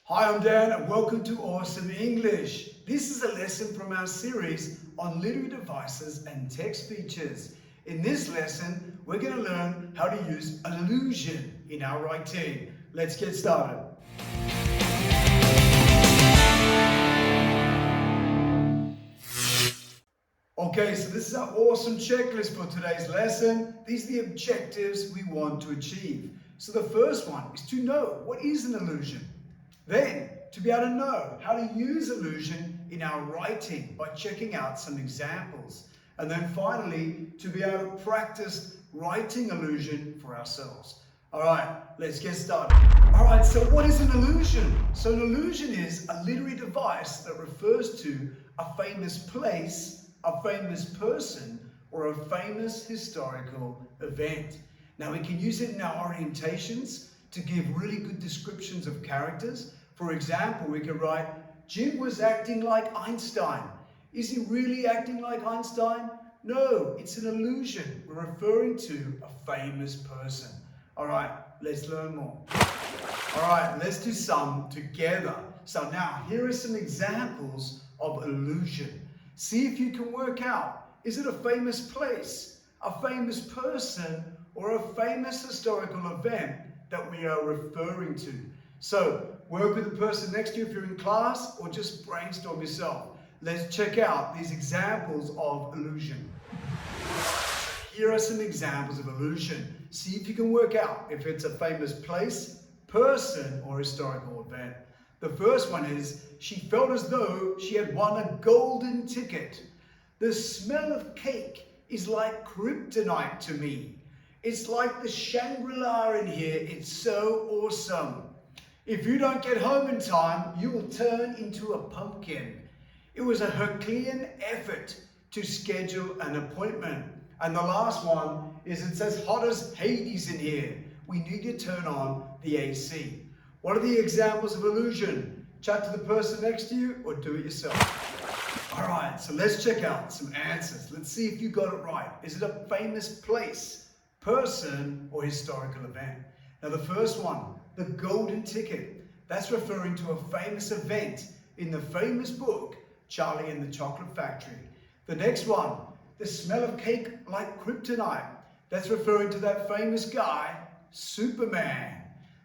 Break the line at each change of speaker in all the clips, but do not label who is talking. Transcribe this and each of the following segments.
Hi, I'm Dan and welcome to Awesome English. This is a lesson from our series on literary devices and text features. In this lesson, we're going to learn how to use allusion in our writing. Let's get started. Okay, so this is our awesome checklist for today's lesson. These are the objectives we want to achieve. So the first one is to know what is an allusion. Then, to be able to know how to use allusion in our writing by checking out some examples. And then finally, to be able to practice writing allusion for ourselves. All right, let's get started. All right, so what is an allusion? So an allusion is a literary device that refers to a famous place, a famous person, or a famous historical event. Now, we can use it in our orientations to give really good descriptions of characters. For example, we could write, Jim was acting like Einstein. Is he really acting like Einstein? No, it's an allusion. We're referring to a famous person. All right, let's learn more. All right, let's do some together. So now, here are some examples of allusion. See if you can work out, is it a famous place, a famous person, or a famous historical event that we are referring to? So, work with the person next to you if you're in class, or just brainstorm yourself. Let's check out these examples of allusion. Here are some examples of allusion. See if you can work out if it's a famous place, person, or historical event. The first one is, she felt as though she had won a golden ticket. The smell of cake is like kryptonite to me. It's like the Shangri-La in here. It's so awesome. If you don't get home in time, you will turn into a pumpkin. It was a Herculean effort to schedule an appointment. And the last one is, it's as hot as Hades in here. We need to turn on the AC. What are the examples of allusion? Chat to the person next to you or do it yourself. All right, so let's check out some answers. Let's see if you got it right. Is it a famous place, person, or historical event? Now the first one, the golden ticket. That's referring to a famous event in the famous book, Charlie and the Chocolate Factory. The next one, the smell of cake like kryptonite. That's referring to that famous guy, Superman.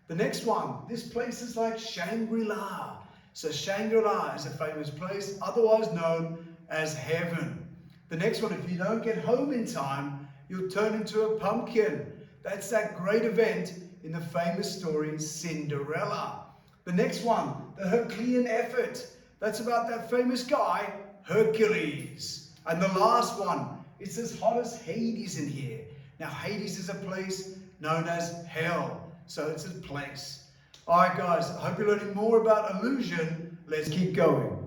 The next one, this place is like Shangri-La. So Shangri-La is a famous place, otherwise known as heaven. The next one, if you don't get home in time, you'll turn into a pumpkin. That's that great event in the famous story Cinderella. The next one, the Herculean effort. That's about that famous guy, Hercules. And the last one, it's as hot as Hades in here. Now Hades is a place known as hell. So it's a place. All right, guys, I hope you're learning more about allusion. Let's keep going.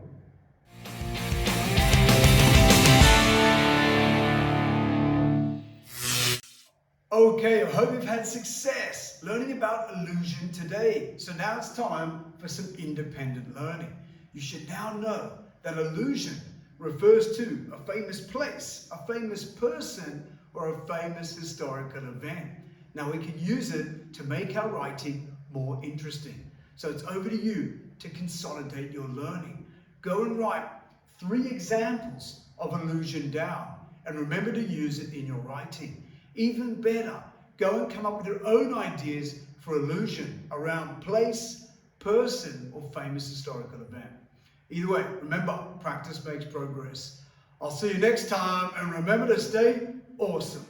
Okay, I hope you've had success learning about allusion today. So now it's time for some independent learning. You should now know that allusion refers to a famous place, a famous person, or a famous historical event. Now we can use it to make our writing more interesting. So it's over to you to consolidate your learning. Go and write 3 examples of allusion down and remember to use it in your writing. Even better, go and come up with your own ideas for allusion around place, person, or famous historical event. Either way, remember, practice makes progress. I'll see you next time, and remember to stay awesome.